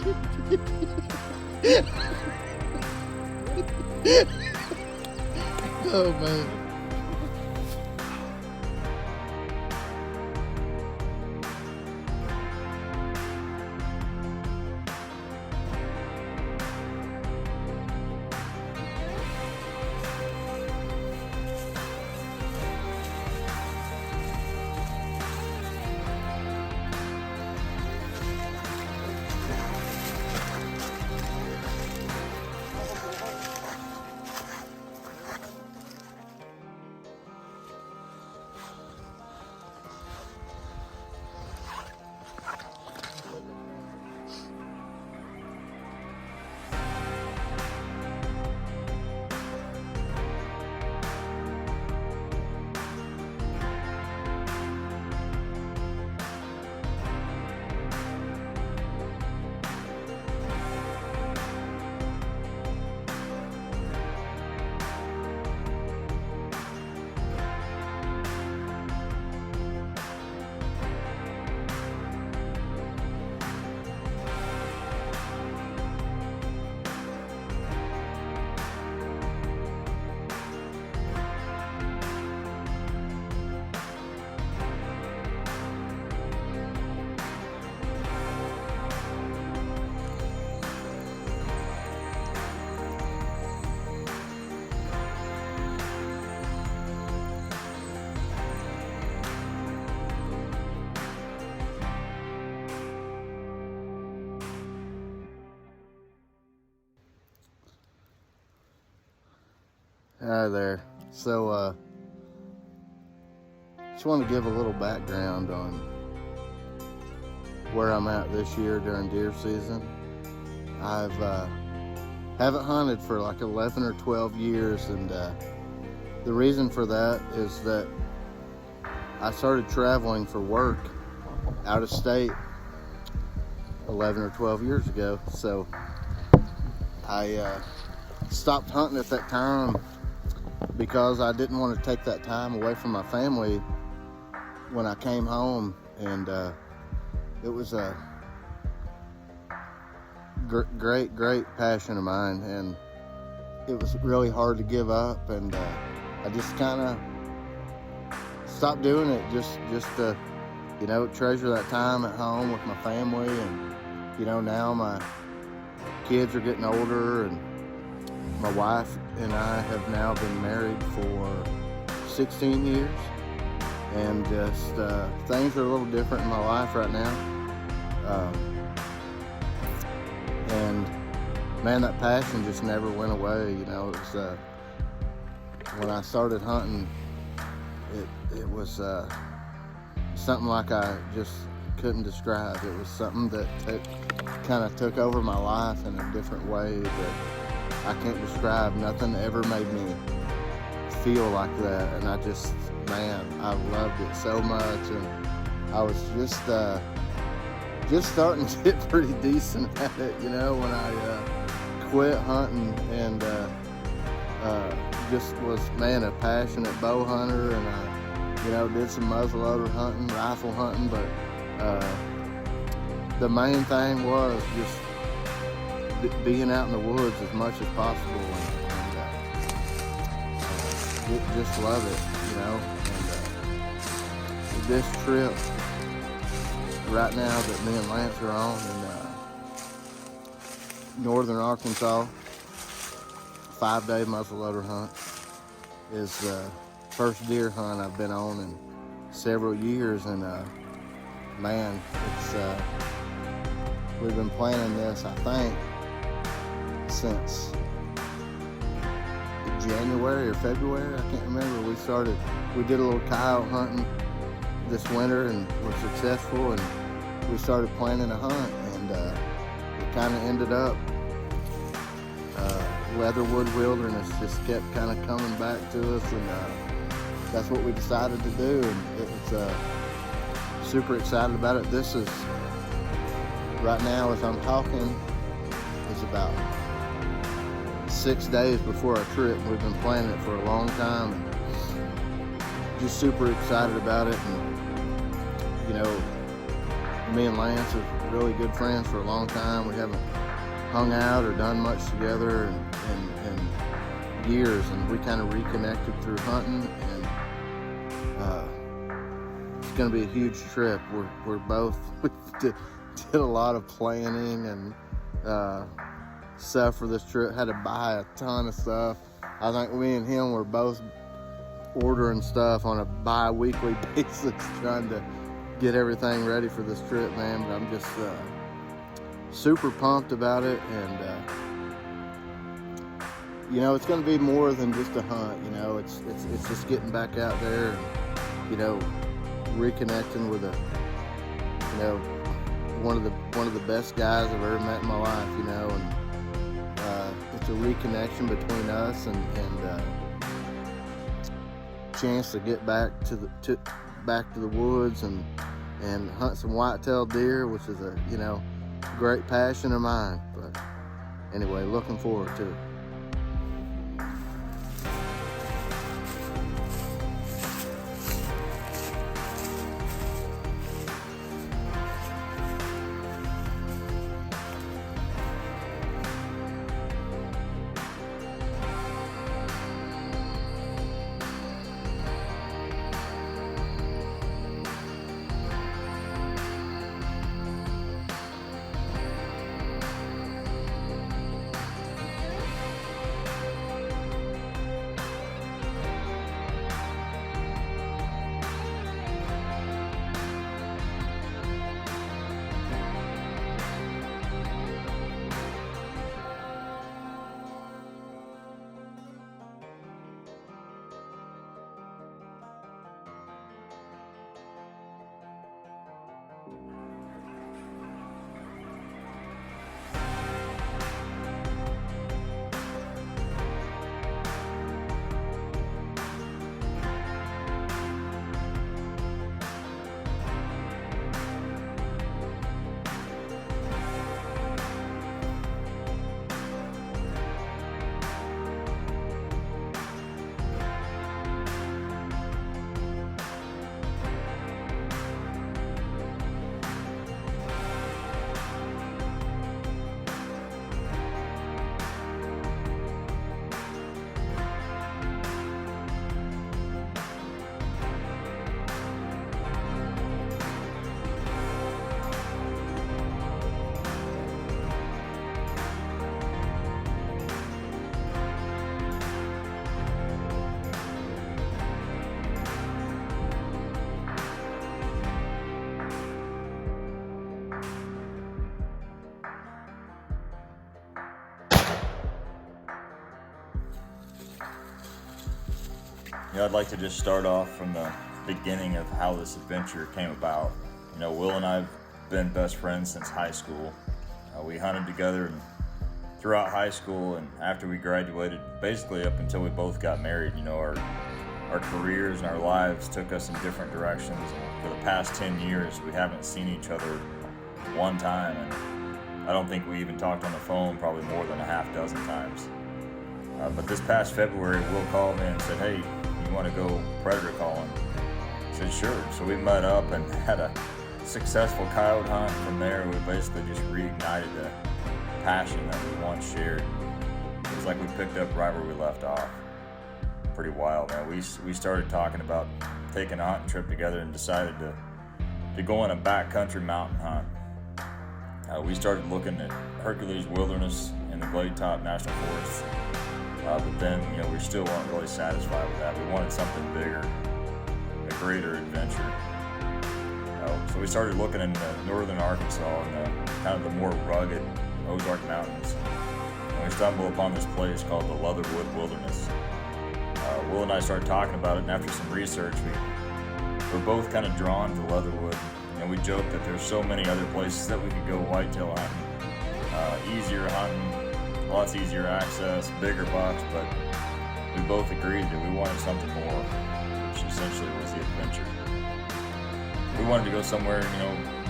Oh man. Hi there. So, just want to give a little background on where I'm at this year during deer season. I've haven't hunted for like 11 or 12 years, and the reason for that is that I started traveling for work out of state 11 or 12 years ago. So I stopped hunting at that time because I didn't want to take that time away from my family when I came home, and it was a great passion of mine, and it was really hard to give up, and I just kind of stopped doing it just to, you know, treasure that time at home with my family. And you know, now my kids are getting older, and my wife and I have now been married for 16 years, and just things are a little different in my life right now. And man, that passion just never went away. You know, it was when I started hunting, it was something like I just couldn't describe. It was something that kind of took over my life in a different way that I can't describe. Nothing ever made me feel like that, and I just, man, I loved it so much. And I was just starting to get pretty decent at it, you know, when I quit hunting, and just was, man, a passionate bow hunter. And I, you know, did some muzzleloader hunting, rifle hunting, but the main thing was just being out in the woods as much as possible, and just love it, you know. And this trip right now that me and Lance are on in northern Arkansas, 5-day muzzleloader hunt, is the first deer hunt I've been on in several years, and man, it's we've been planning this, I think, since January or February, I can't remember. We did a little coyote hunting this winter and were successful, and we started planning a hunt, and it kind of ended up Leatherwood Wilderness just kept kind of coming back to us, and that's what we decided to do, and it was super excited about it. This is, right now as I'm talking, is about 6 days before our trip. We've been planning it for a long time, and just super excited about it. And you know, Me and Lance are really good friends for a long time. We haven't hung out or done much together in years, and we kind of reconnected through hunting, and it's going to be a huge trip. We did a lot of planning and stuff for this trip. Had to buy a ton of stuff. I think me and him were both ordering stuff on a bi-weekly basis, trying to get everything ready for this trip, man. But I'm just super pumped about it, and it's going to be more than just a hunt. It's just getting back out there and reconnecting with one of the best guys I've ever met in my life. And it's a reconnection between us and chance to get back to the woods and hunt some white-tailed deer, which is a great passion of mine. But anyway, looking forward to it. I'd like to just start off from the beginning of how this adventure came about. Will and I have been best friends since high school. We hunted together throughout high school, and after we graduated, basically up until we both got married. Our careers and our lives took us in different directions. And for the past 10 years, we haven't seen each other one time, and I don't think we even talked on the phone probably more than a half dozen times. But this past February, Will called me and said, "Hey, you want to go predator calling?" I said, "Sure." So we met up and had a successful coyote hunt. From there, we basically just reignited the passion that we once shared. It was like we picked up right where we left off. Pretty wild, man. We started talking about taking a hunting trip together and decided to go on a backcountry mountain hunt. We started looking at Hercules Wilderness and the Glade Top National Forest. But then, we still weren't really satisfied with that. We wanted something bigger, a greater adventure. So we started looking in northern Arkansas and kind of the more rugged Ozark Mountains. And we stumbled upon this place called the Leatherwood Wilderness. Will and I started talking about it, and after some research, we were both kind of drawn to Leatherwood. We joked that there's so many other places that we could go whitetail hunting, easier hunting, lots easier access, bigger bucks, but we both agreed that we wanted something more, which essentially was the adventure. We wanted to go somewhere,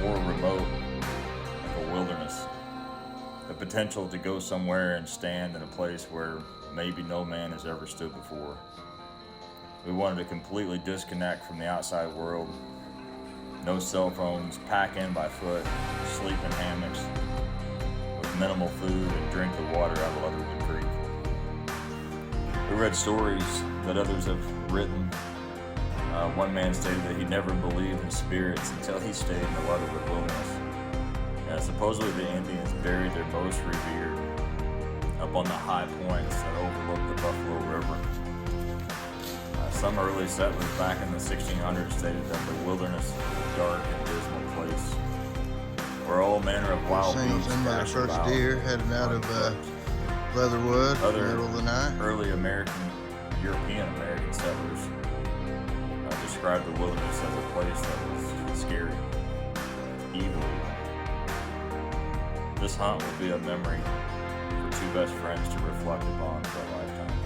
more remote, like a wilderness. The potential to go somewhere and stand in a place where maybe no man has ever stood before. We wanted to completely disconnect from the outside world no cell phones, pack in by foot, sleep in hammocks, with minimal food and drink the water out of Leatherwood Creek. We read stories that others have written. One man stated that he never believed in spirits until he stayed in the Leatherwood Wilderness. Supposedly the Indians buried their most revered up on the high points that overlook the Buffalo River. Some early settlers back in the 1600s stated that the wilderness was a dark and dismal place where all manner of wild beasts Seen my thrashed first about. deer heading out of Leatherwood in the Other middle of the night. early European American settlers described the wilderness as a place that was scary, evil. This hunt will be a memory for two best friends to reflect upon for a lifetime.